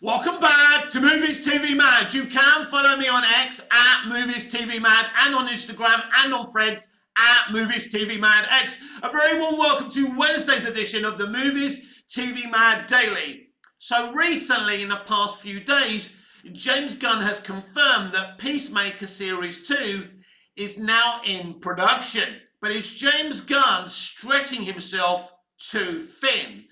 Welcome back to Movies TV Mad. You can follow me on X at Movies TV Mad and on Instagram and on Threads at Movies TV Mad X. A very warm welcome to Wednesday's edition of the Movies TV Mad Daily. So recently, in the past few days, James Gunn has confirmed that Peacemaker Series 2 is now in production. But is James Gunn stretching himself too thin?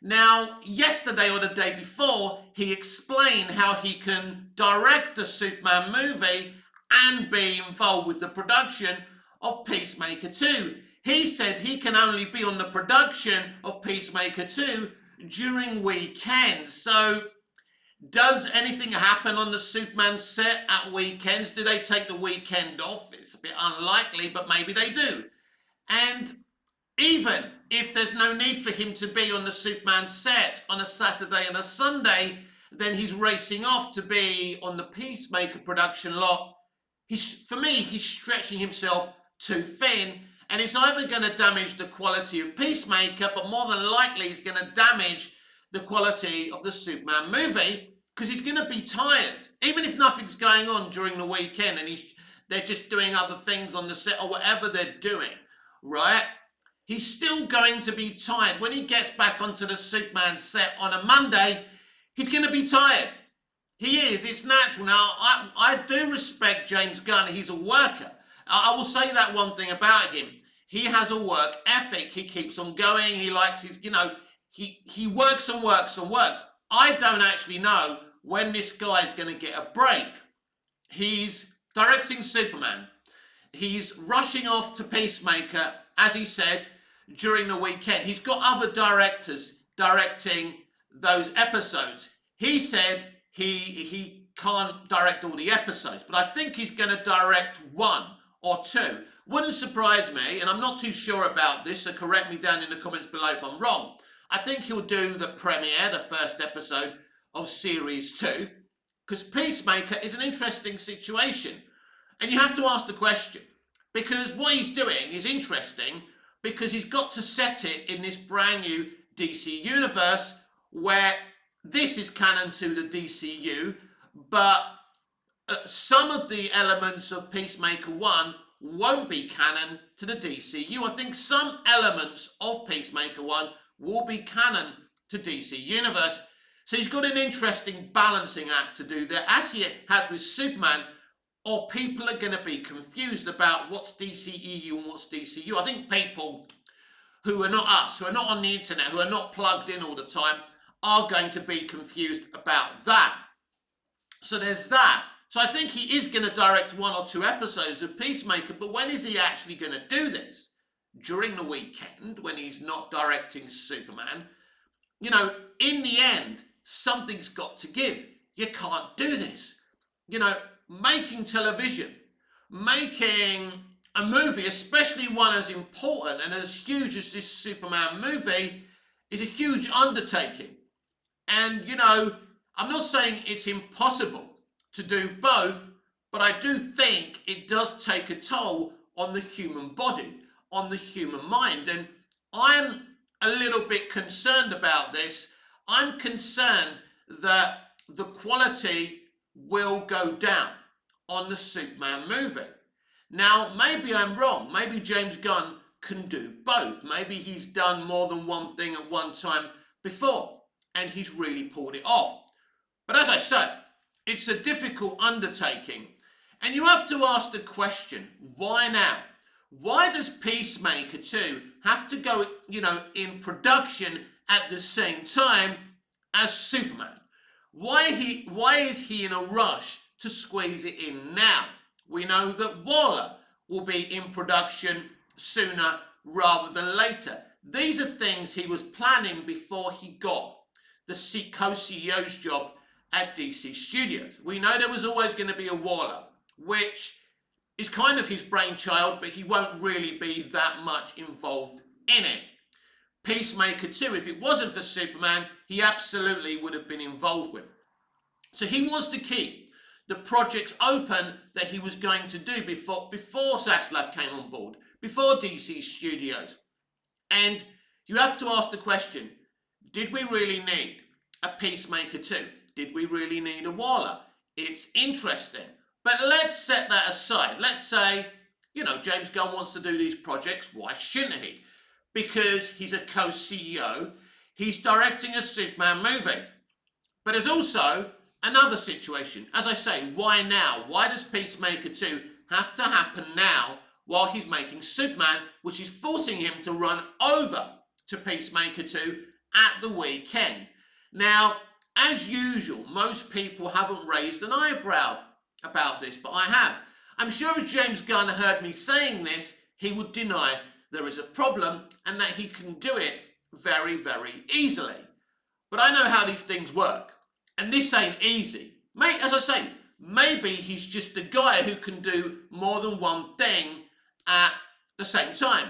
Now, yesterday or the day before, he explained how he can direct the Superman movie and be involved with the production of Peacemaker 2. He said he can only be on the production of Peacemaker 2 during weekends. So, does anything happen on the Superman set at weekends? Do they take the weekend off? It's a bit unlikely, but maybe they do. And even if there's no need for him to be on the Superman set on a Saturday and a Sunday, then he's racing off to be on the Peacemaker production lot. For me, he's stretching himself too thin, and it's either going to damage the quality of Peacemaker, but more than likely it's going to damage the quality of the Superman movie, because he's going to be tired. Even if nothing's going on during the weekend and they're just doing other things on the set or whatever they're doing, right? He's still going to be tired. When he gets back onto the Superman set on a Monday, he's going to be tired. He is. It's natural. Now, I do respect James Gunn. He's a worker. I will say that one thing about him. He has a work ethic. He keeps on going. He likes his, he works and works and works. I don't actually know when this guy's going to get a break. He's directing Superman. He's rushing off to Peacemaker, as he said, during the weekend. He's got other directors directing those episodes. He said he can't direct all the episodes, but I think he's going to direct one or two. Wouldn't surprise me, and I'm not too sure about this, so correct me down in the comments below if I'm wrong. I think he'll do the premiere, the first episode of Series 2, because Peacemaker is an interesting situation. And you have to ask the question, because what he's doing is interesting, because he's got to set it in this brand new DC universe where this is canon to the DCU, but some of the elements of Peacemaker 1 won't be canon to the DCU. I think some elements of Peacemaker 1 will be canon to DC universe. So he's got an interesting balancing act to do there, as he has with Superman, or people are going to be confused about what's DCEU and what's DCU. I think people who are not us, who are not on the internet, who are not plugged in all the time, are going to be confused about that. So there's that. So I think he is going to direct one or two episodes of Peacemaker, but when is he actually going to do this? During the weekend, when he's not directing Superman? In the end, something's got to give. You can't do this. Making television, making a movie, especially one as important and as huge as this Superman movie, is a huge undertaking. And, I'm not saying it's impossible to do both, but I do think it does take a toll on the human body, on the human mind. And I'm a little bit concerned about this. I'm concerned that the quality will go down on the Superman movie. Now, maybe I'm wrong. Maybe James Gunn can do both. Maybe he's done more than one thing at one time before, and he's really pulled it off. But as I said, it's a difficult undertaking. And you have to ask the question, why now? Why does Peacemaker 2 have to go, in production at the same time as Superman? Why is he in a rush to squeeze it in now? We know that Waller will be in production sooner rather than later. These are things he was planning before he got the co-CEO's job at DC Studios. We know there was always going to be a Waller, which is kind of his brainchild, but he won't really be that much involved in it. Peacemaker 2, if it wasn't for Superman, he absolutely would have been involved with. So he wants to keep the projects open that he was going to do before Zaslav came on board, before DC Studios. And you have to ask the question, did we really need a Peacemaker 2? Did we really need a Waller? It's interesting. But let's set that aside. Let's say, James Gunn wants to do these projects. Why shouldn't he? Because he's a co-CEO. He's directing a Superman movie. But there's also another situation. As I say, why now? Why does Peacemaker 2 have to happen now while he's making Superman, which is forcing him to run over to Peacemaker 2 at the weekend? Now, as usual, most people haven't raised an eyebrow about this, but I have. I'm sure if James Gunn heard me saying this, he would deny there is a problem and that he can do it very, very easily. But I know how these things work, and this ain't easy. As I say, maybe he's just a guy who can do more than one thing at the same time.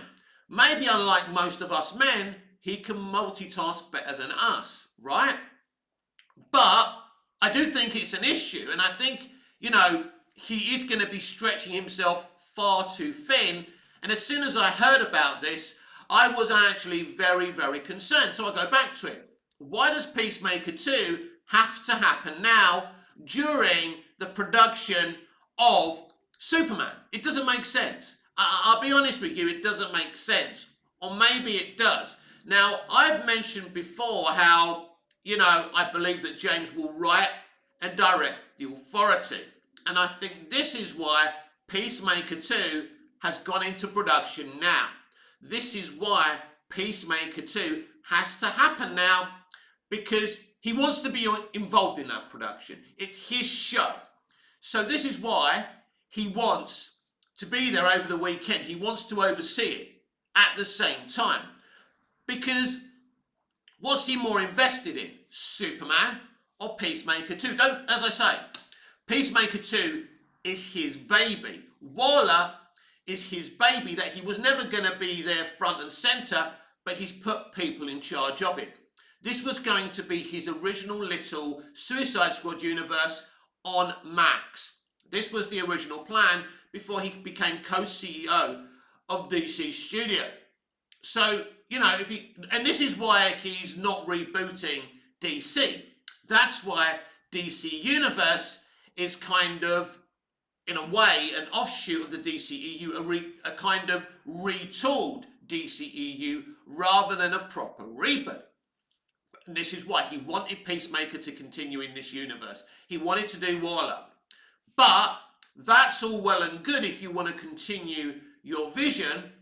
Maybe unlike most of us men, he can multitask better than us, right? But I do think it's an issue, and I think, he is going to be stretching himself far too thin. And as soon as I heard about this, I was actually very, very concerned. So I go back to it. Why does Peacemaker 2 have to happen now during the production of Superman? It doesn't make sense. I'll be honest with you, it doesn't make sense. Or maybe it does. Now, I've mentioned before how, I believe that James will write and direct The Authority. And I think this is why Peacemaker 2 has gone into production now. This is why Peacemaker 2 has to happen now, because he wants to be involved in that production. It's his show. So this is why he wants to be there over the weekend. He wants to oversee it at the same time. Because what's he more invested in? Superman or Peacemaker 2? As I say, Peacemaker 2 is his baby. Waller is his baby that he was never going to be there front and centre, but he's put people in charge of it. This was going to be his original little Suicide Squad universe on Max. This was the original plan before he became co-CEO of DC Studios. So, and this is why he's not rebooting DC. That's why DC Universe is kind of, in a way, an offshoot of the DCEU, a kind of retooled DCEU rather than a proper reboot. And this is why he wanted Peacemaker to continue in this universe. He wanted to do Waller. But that's all well and good if you want to continue your vision.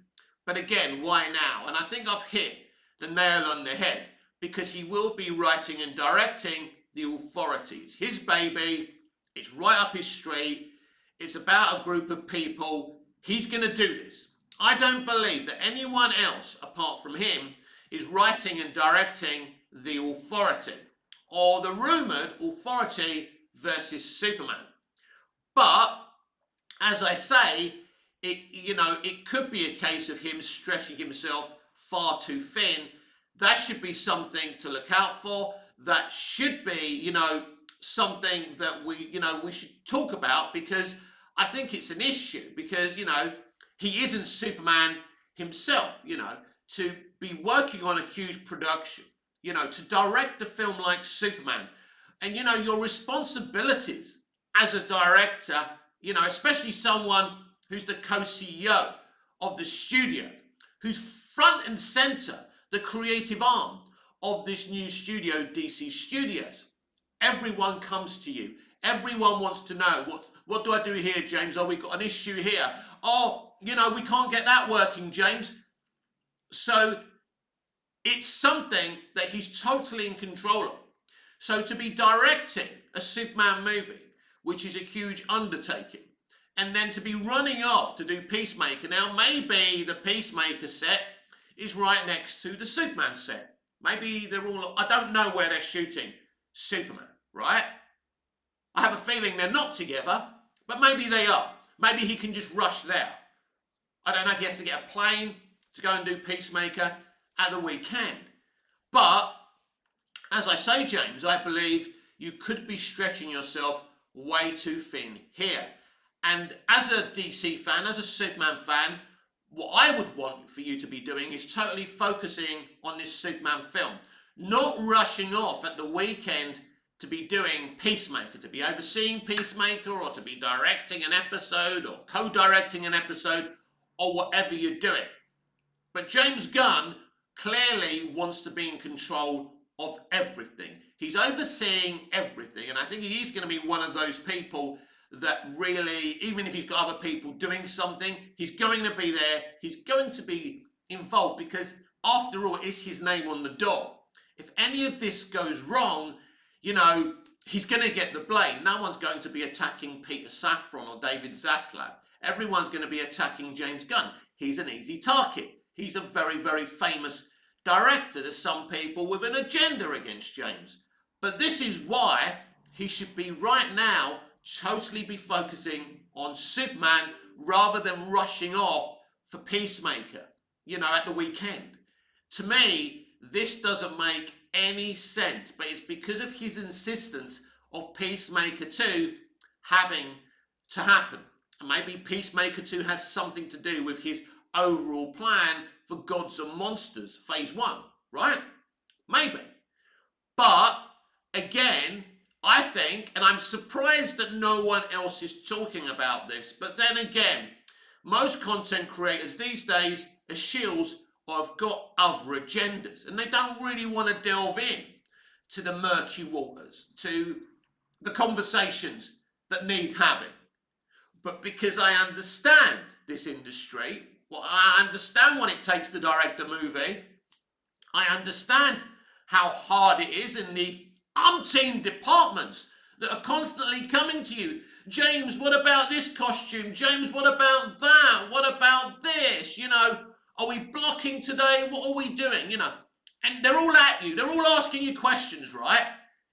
But again, why now? And I think I've hit the nail on the head, because he will be writing and directing The Authority. It's his baby. It's right up his street. It's about a group of people. He's going to do this. I don't believe that anyone else apart from him is writing and directing The Authority, or the rumoured Authority versus Superman. But, as I say, it could be a case of him stretching himself far too thin. That should be something to look out for. That should be, something that we should talk about, because I think it's an issue, because, he isn't Superman himself, to be working on a huge production, to direct a film like Superman, and, your responsibilities as a director, especially someone who's the co-CEO of the studio, who's front and centre, the creative arm of this new studio, DC Studios. Everyone comes to you. Everyone wants to know, what do I do here, James? Oh, we've got an issue here. Oh, we can't get that working, James. So it's something that he's totally in control of. So to be directing a Superman movie, which is a huge undertaking, and then to be running off to do Peacemaker. Now, maybe the Peacemaker set is right next to the Superman set. Maybe they're all, I don't know where they're shooting Superman, right? I have a feeling they're not together, but maybe they are. Maybe he can just rush there. I don't know if he has to get a plane to go and do Peacemaker at the weekend. But, as I say, James, I believe you could be stretching yourself way too thin here. And as a DC fan, as a Superman fan, what I would want for you to be doing is totally focusing on this Superman film. Not rushing off at the weekend to be doing Peacemaker, to be overseeing Peacemaker, or to be directing an episode or co-directing an episode or whatever you're doing. But James Gunn clearly wants to be in control of everything. He's overseeing everything, and I think he's going to be one of those people that really, even if he's got other people doing something, he's going to be there, he's going to be involved, because after all, it's his name on the door. If any of this goes wrong, you know, he's going to get the blame. No one's going to be attacking Peter Safran or David Zaslav. Everyone's going to be attacking James Gunn. He's an easy target. He's a very, very famous director. There's some people with an agenda against James. But this is why he should be right now totally be focusing on Superman rather than rushing off for Peacemaker, you know, at the weekend. To me, this doesn't make any sense, but it's because of his insistence of Peacemaker 2 having to happen. And maybe Peacemaker 2 has something to do with his overall plan for Gods and Monsters, Phase 1, right? Maybe. But, again, I think, and I'm surprised that no one else is talking about this, but then again, most content creators these days are shills or have got other agendas, and they don't really want to delve in to the murky waters, to the conversations that need having. But because I understand this industry, well, I understand what it takes to direct a movie, I understand how hard it is in the umpteen departments that are constantly coming to you. James, what about this costume? James, what about that? What about this? You know, are we blocking today? What are we doing? You know, and they're all at you. They're all asking you questions, right?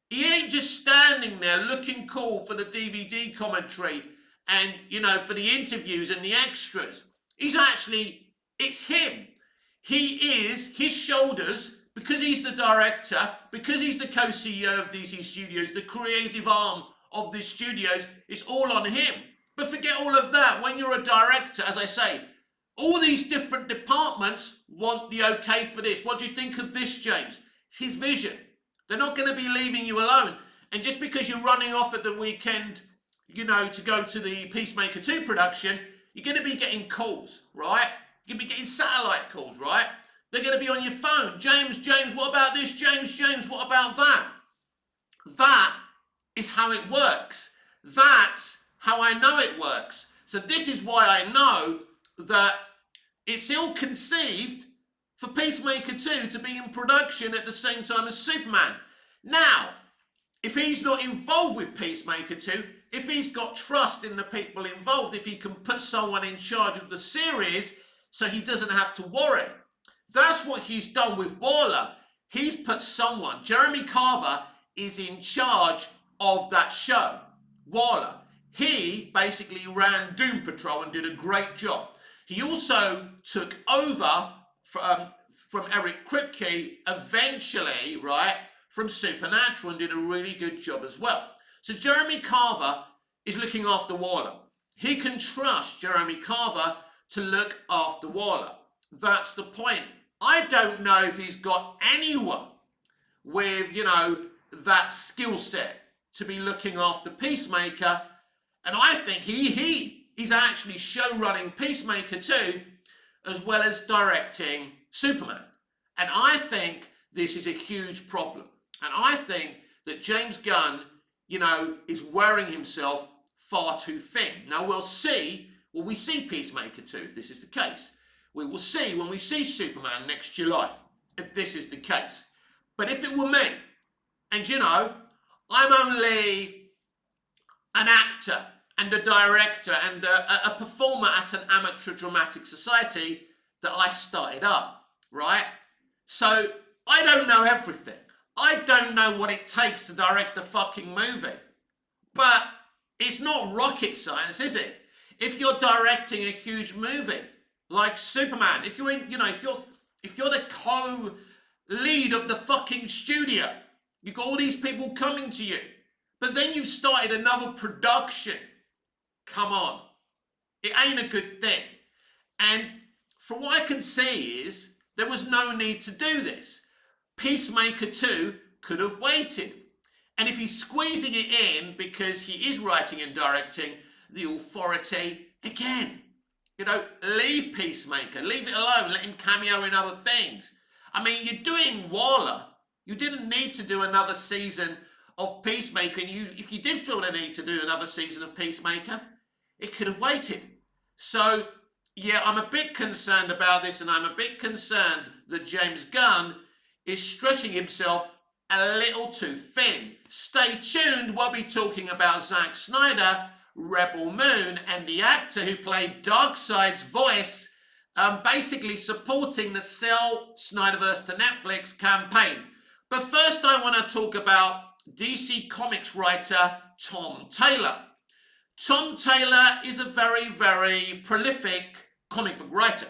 He ain't just standing there looking cool for the DVD commentary and, you know, for the interviews and the extras. He's actually, it's him. He is, his shoulders, because he's the director, because he's the co-CEO of DC Studios, the creative arm of the studios, it's all on him. But forget all of that. When you're a director, as I say, all these different departments want the okay for this. What do you think of this, James? It's his vision. They're not going to be leaving you alone. And just because you're running off at the weekend, you know, to go to the Peacemaker 2 production, you're going to be getting calls, right? You're going to be getting satellite calls, right? They're going to be on your phone. James, what about this? James, what about that? That is how it works. That's how I know it works. So this is why I know that it's ill-conceived for Peacemaker 2 to be in production at the same time as Superman. Now, if he's not involved with Peacemaker 2, if he's got trust in the people involved, if he can put someone in charge of the series so he doesn't have to worry. That's what he's done with Waller. He's put someone, Jeremy Carver is in charge of that show, Waller. He basically ran Doom Patrol and did a great job. He also took over from Eric Kripke eventually, right, from Supernatural and did a really good job as well. So Jeremy Carver is looking after Waller. He can trust Jeremy Carver to look after Waller. That's the point. I don't know if he's got anyone with, you know, that skill set to be looking after Peacemaker. And I think he's actually show running Peacemaker 2 as well as directing Superman. And I think this is a huge problem. And I think that James Gunn, you know, is wearing himself far too thin. Now we'll see, will we see Peacemaker 2 if this is the case? We will see when we see Superman next July, if this is the case. But if it were me, and you know, I'm only an actor and a director and a performer at an amateur dramatic society that I started up, right? So I don't know everything. I don't know what it takes to direct a fucking movie. But it's not rocket science, is it? If you're directing a huge movie like Superman, if you're in, you know, if you're the co-lead of the fucking studio, you've got all these people coming to you, but then you've started another production. Come on. It ain't a good thing. And from what I can see is there was no need to do this. Peacemaker 2 could have waited. And if he's squeezing it in because he is writing and directing the authority, again, leave Peacemaker, leave it alone, let him cameo in other things. I mean, you're doing Waller. You didn't need to do another season of Peacemaker, and if you did feel the need to do another season of Peacemaker, it could have waited. So, yeah, I'm a bit concerned about this, and I'm a bit concerned that James Gunn is stretching himself a little too thin. Stay tuned, we'll be talking about Zack Snyder, Rebel Moon, and the actor who played Darkseid's voice, basically supporting the Sell Snyderverse to Netflix campaign. But first I want to talk about DC Comics writer Tom Taylor. Tom Taylor is a very, very prolific comic book writer.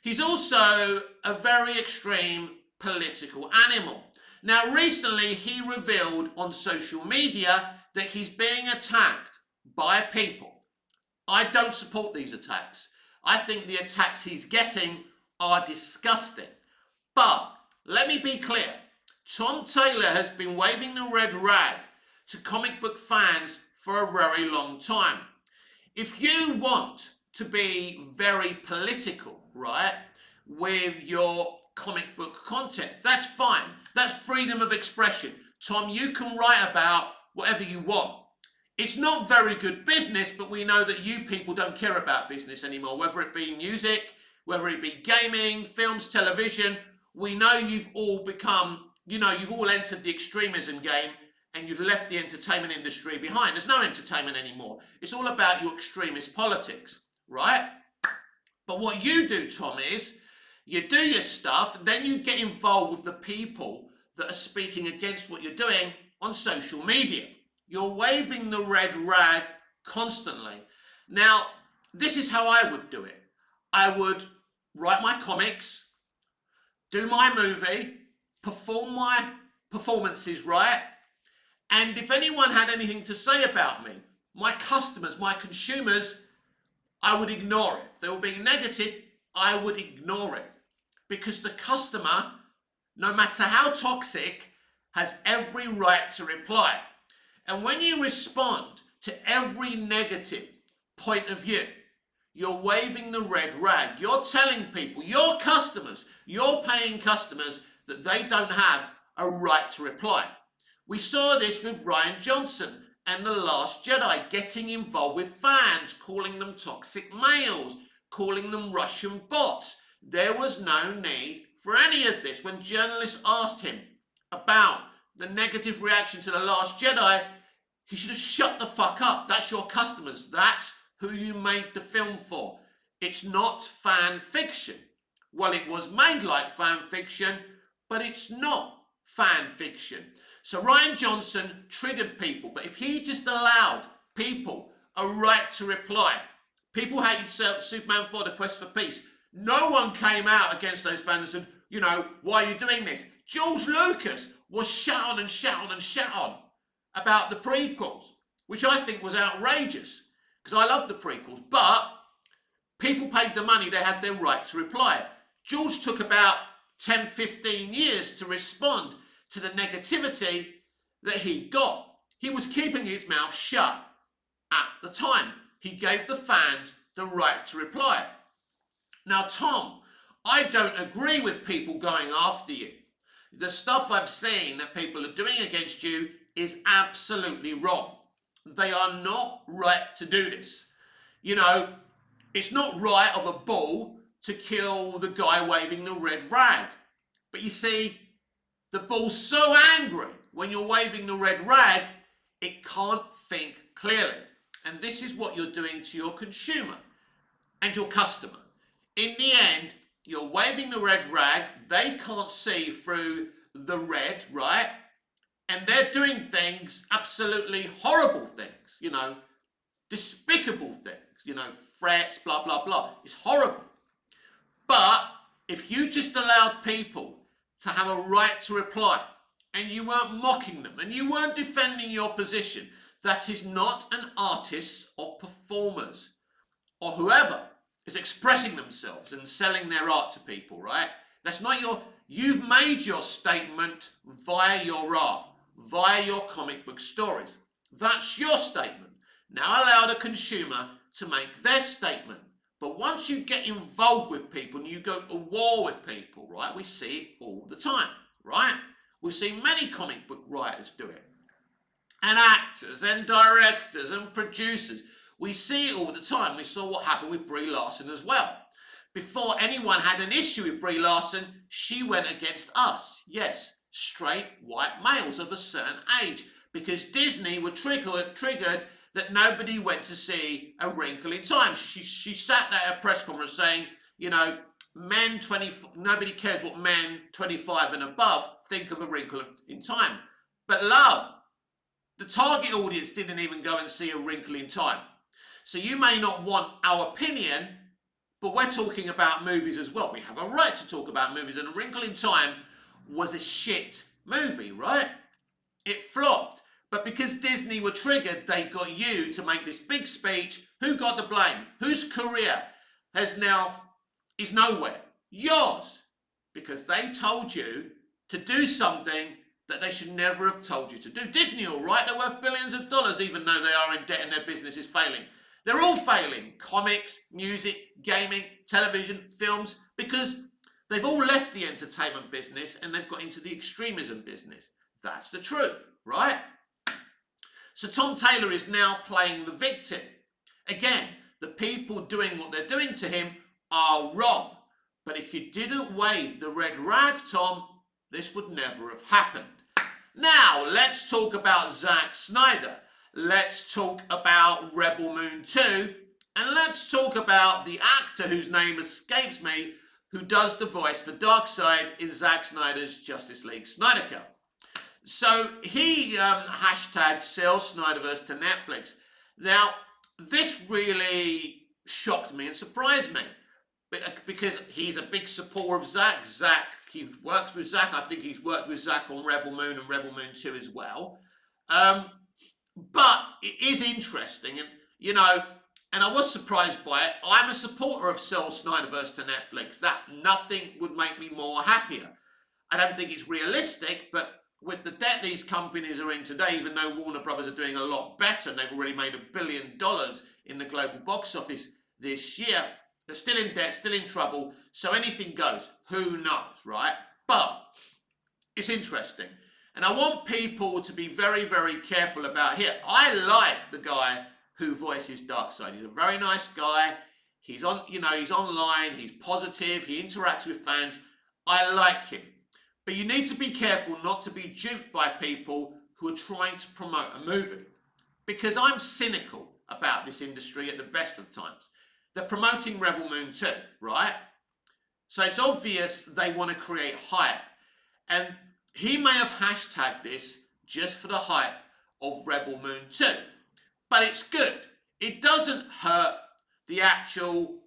He's also a very extreme political animal. Now, recently he revealed on social media that he's being attacked by people. I don't support these attacks. I think the attacks he's getting are disgusting. But let me be clear. Tom Taylor has been waving the red rag to comic book fans for a very long time. If you want to be very political, right, with your comic book content, that's fine. That's freedom of expression. Tom, you can write about whatever you want. It's not very good business, but we know that you people don't care about business anymore, whether it be music, whether it be gaming, films, television. We know you've all become, you've all entered the extremism game and you've left the entertainment industry behind. There's no entertainment anymore. It's all about your extremist politics, right? But what you do, Tom, is you do your stuff, and then you get involved with the people that are speaking against what you're doing on social media. You're waving the red rag constantly. Now, this is how I would do it. I would write my comics, do my movie, perform my performances, right? And if anyone had anything to say about me, my customers, my consumers, I would ignore it. If they were being negative, I would ignore it. Because the customer, no matter how toxic, has every right to reply. And when you respond to every negative point of view, you're waving the red rag. You're telling people, your customers, your paying customers, that they don't have a right to reply. We saw this with Rian Johnson and The Last Jedi, getting involved with fans, calling them toxic males, calling them Russian bots. There was no need for any of this. When journalists asked him about the negative reaction to The Last Jedi, he should have shut the fuck up. That's your customers. That's who you made the film for. It's not fan fiction. Well, it was made like fan fiction, but it's not fan fiction. So Rian Johnson triggered people, but if he just allowed people a right to reply, people hated Superman 4, The Quest for Peace. No one came out against those fans and said, why are you doing this? George Lucas was shouting and shouting and shouting about the prequels, which I think was outrageous, because I love the prequels, but people paid the money, they had their right to reply. George took about 10, 15 years to respond to the negativity that he got. He was keeping his mouth shut at the time. He gave the fans the right to reply. Now, Tom, I don't agree with people going after you. The stuff I've seen that people are doing against you is absolutely wrong. They are not right to do this. It's not right of a bull to kill the guy waving the red rag. But you see, the bull's so angry when you're waving the red rag, it can't think clearly. And this is what you're doing to your consumer and your customer. In the end, you're waving the red rag, they can't see through the red, right? And they're doing things, absolutely horrible things, despicable things, threats, blah, blah, blah. It's horrible. But if you just allowed people to have a right to reply, and you weren't mocking them, and you weren't defending your position, that is not an artist or performers or whoever is expressing themselves and selling their art to people, right? That's not you've made your statement via your art, via your comic book stories. That's your statement. Now allow the consumer to make their statement. But once you get involved with people and you go to war with people, right, we see it all the time, right? We see many comic book writers do it. And actors and directors and producers. We see it all the time. We saw what happened with Brie Larson as well. Before anyone had an issue with Brie Larson, she went against us. Yes, straight white males of a certain age. Because Disney were triggered that nobody went to see A Wrinkle in Time. She sat there at a press conference saying, you know, nobody cares what men 25 and above think of A Wrinkle in Time. But love, the target audience didn't even go and see A Wrinkle in Time. So you may not want our opinion, but we're talking about movies as well. We have a right to talk about movies, and A Wrinkle in Time was a shit movie, right? It flopped. But because Disney were triggered, they got you to make this big speech. Who got the blame? Whose career is nowhere? Yours. Because they told you to do something that they should never have told you to do. Disney, all right, they're worth billions of dollars, even though they are in debt and their business is failing. They're all failing. Comics, music, gaming, television, films, because they've all left the entertainment business and they've got into the extremism business. That's the truth, right? So Tom Taylor is now playing the victim. Again, the people doing what they're doing to him are wrong. But if you didn't wave the red rag, Tom, this would never have happened. Now, let's talk about Zack Snyder. Let's talk about Rebel Moon 2. And let's talk about the actor whose name escapes me, who does the voice for Darkseid in Zack Snyder's Justice League Snyder Cut. So he hashtagged sell Snyderverse to Netflix. Now, this really shocked me and surprised me because he's a big supporter of Zack. He works with Zack. I think he's worked with Zack on Rebel Moon and Rebel Moon 2 as well. But it is interesting, and you know, and I was surprised by it. I'm a supporter of sell Snyderverse to Netflix. That nothing would make me more happier. I don't think it's realistic, but with the debt these companies are in today, even though Warner Brothers are doing a lot better, and they've already made $1 billion in the global box office this year, they're still in debt, still in trouble, so anything goes. Who knows, right? But it's interesting. And I want people to be very, very careful about here. I like the guy who voices Darkseid. He's a very nice guy. He's on, he's online, he's positive, he interacts with fans. I like him. But you need to be careful not to be duped by people who are trying to promote a movie. Because I'm cynical about this industry at the best of times. They're promoting Rebel Moon 2, right? So it's obvious they want to create hype. And he may have hashtagged this just for the hype of Rebel Moon 2. But it's good. It doesn't hurt the actual,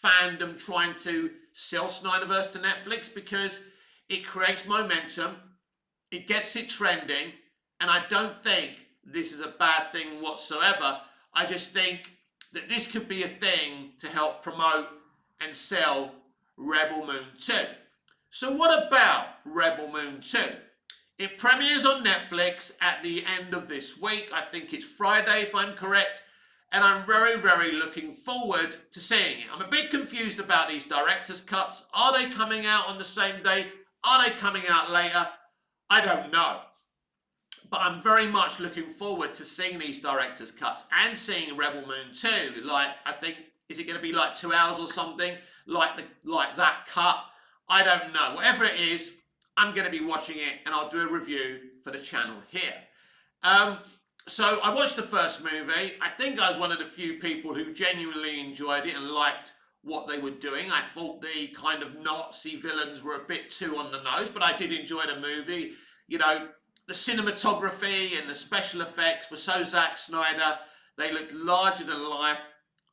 fandom trying to sell Snyderverse to Netflix because it creates momentum, it gets it trending, and I don't think this is a bad thing whatsoever. I just think that this could be a thing to help promote and sell Rebel Moon 2. So what about Rebel Moon 2? It premieres on Netflix at the end of this week. I think it's Friday if I'm correct. And I'm very, very looking forward to seeing it. I'm a bit confused about these director's cuts. Are they coming out on the same day? Are they coming out later? I don't know. But I'm very much looking forward to seeing these director's cuts and seeing Rebel Moon 2. Like, I think, is it going to be like 2 hours or something? Like that cut? I don't know. Whatever it is, I'm going to be watching it and I'll do a review for the channel here. So I watched the first movie. I think I was one of the few people who genuinely enjoyed it and liked what they were doing. I thought the kind of Nazi villains were a bit too on the nose, but I did enjoy the movie. The cinematography and the special effects were so Zack Snyder. They looked larger than life.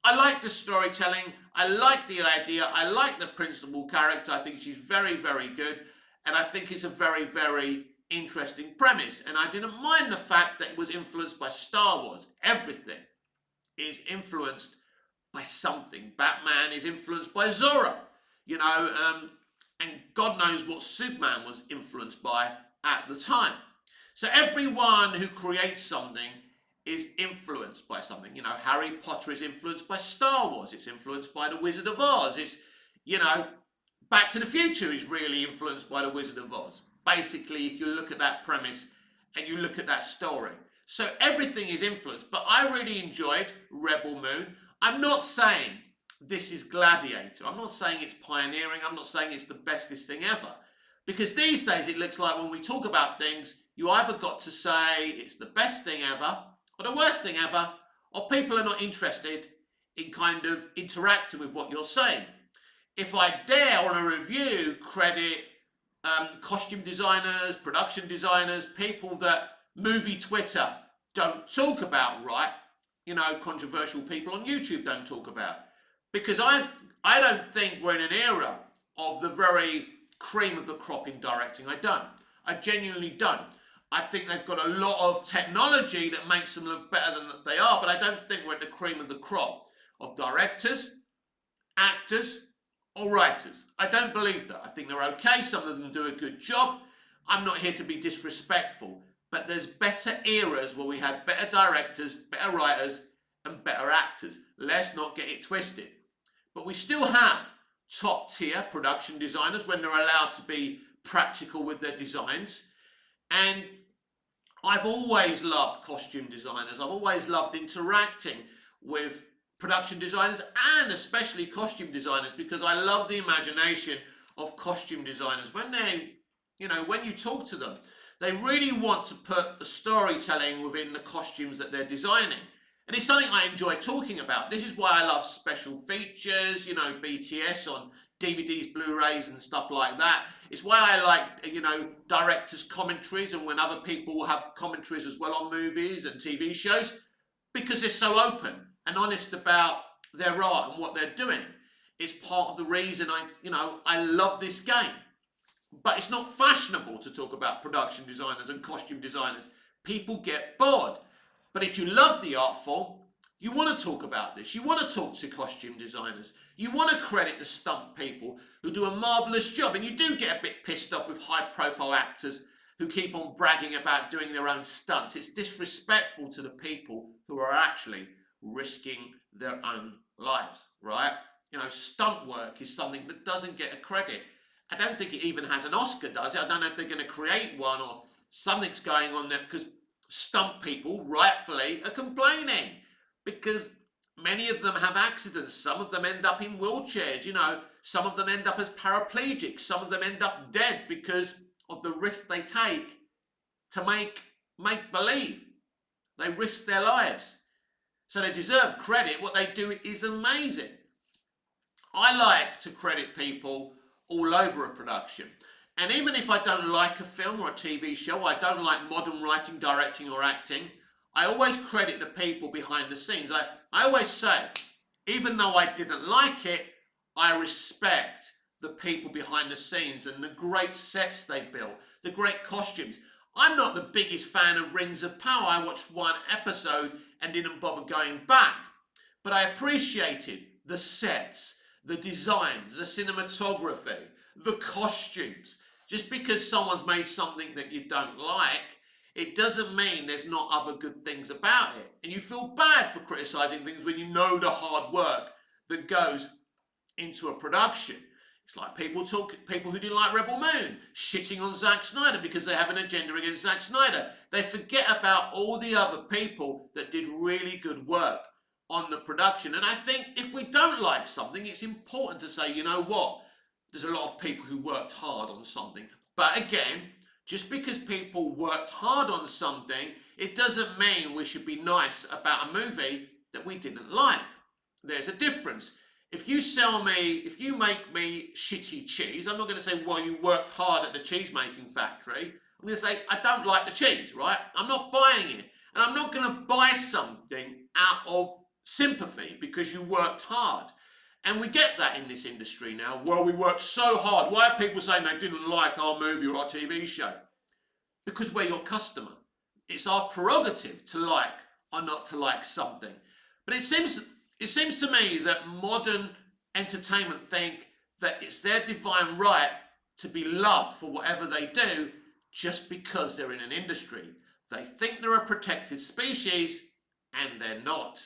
I like the storytelling. I like the idea. I like the principal character. I think she's very, very good. And I think it's a very, very interesting premise. And I didn't mind the fact that it was influenced by Star Wars. Everything is influenced by something. Batman is influenced by Zorro. And God knows what Superman was influenced by at the time. So everyone who creates something is influenced by something. You know, Harry Potter is influenced by Star Wars. It's influenced by The Wizard of Oz. It's, you know, Back to the Future is really influenced by The Wizard of Oz. Basically, if you look at that premise and you look at that story. So everything is influenced. But I really enjoyed Rebel Moon. I'm not saying this is Gladiator. I'm not saying it's pioneering. I'm not saying it's the bestest thing ever. Because these days it looks like when we talk about things, you either got to say it's the best thing ever or the worst thing ever, or people are not interested in kind of interacting with what you're saying. If I dare on a review credit costume designers, production designers, people that movie Twitter don't talk about, right? You know, controversial people on YouTube don't talk about. Because I don't think we're in an era of the very cream of the crop in directing. I don't. I genuinely don't. I think they've got a lot of technology that makes them look better than they are, but I don't think we're at the cream of the crop of directors, actors, or writers. I don't believe that. I think they're okay. Some of them do a good job. I'm not here to be disrespectful, but there's better eras where we had better directors, better writers, and better actors. Let's not get it twisted. But we still have top tier production designers when they're allowed to be practical with their designs. And I've always loved costume designers. I've always loved interacting with production designers and especially costume designers because I love the imagination of costume designers. When they, you know, when you talk to them, they really want to put the storytelling within the costumes that they're designing. And it's something I enjoy talking about. This is why I love special features, you know, BTS on DVDs, Blu-rays and stuff like that. It's why I like, you know, directors' commentaries and when other people have commentaries as well on movies and TV shows, because they're so open and honest about their art and what they're doing. It's part of the reason I love this game. But it's not fashionable to talk about production designers and costume designers. People get bored. But if you love the art form, you want to talk about this. You want to talk to costume designers. You want to credit the stunt people who do a marvellous job. And you do get a bit pissed off with high-profile actors who keep on bragging about doing their own stunts. It's disrespectful to the people who are actually risking their own lives, right? You know, stunt work is something that doesn't get a credit. I don't think it even has an Oscar, does it? I don't know if they're going to create one or something's going on there because stunt people, rightfully, are complaining because many of them have accidents. Some of them end up in wheelchairs, you know. Some of them end up as paraplegics. Some of them end up dead because of the risk they take to make believe. They risk their lives. So they deserve credit. What they do is amazing. I like to credit people all over a production. And even if I don't like a film or a TV show, I don't like modern writing, directing or acting, I always credit the people behind the scenes. I always say, even though I didn't like it, I respect the people behind the scenes and the great sets they built, the great costumes. I'm not the biggest fan of Rings of Power. I watched one episode and didn't bother going back. But I appreciated the sets, the designs, the cinematography, the costumes. Just because someone's made something that you don't like, it doesn't mean there's not other good things about it. And you feel bad for criticising things when you know the hard work that goes into a production. It's like people who didn't like Rebel Moon, shitting on Zack Snyder because they have an agenda against Zack Snyder. They forget about all the other people that did really good work on the production. And I think if we don't like something, it's important to say, you know what? There's a lot of people who worked hard on something. But again, just because people worked hard on something, it doesn't mean we should be nice about a movie that we didn't like. There's a difference. If you make me shitty cheese, I'm not going to say, well, you worked hard at the cheese making factory. I'm going to say, I don't like the cheese, right? I'm not buying it. And I'm not going to buy something out of sympathy because you worked hard. And we get that in this industry now. Well, we worked so hard. Why are people saying they didn't like our movie or our TV show? Because we're your customer. It's our prerogative to like or not to like something. But it seems to me that modern entertainment think that it's their divine right to be loved for whatever they do, just because they're in an industry. They think they're a protected species, and they're not.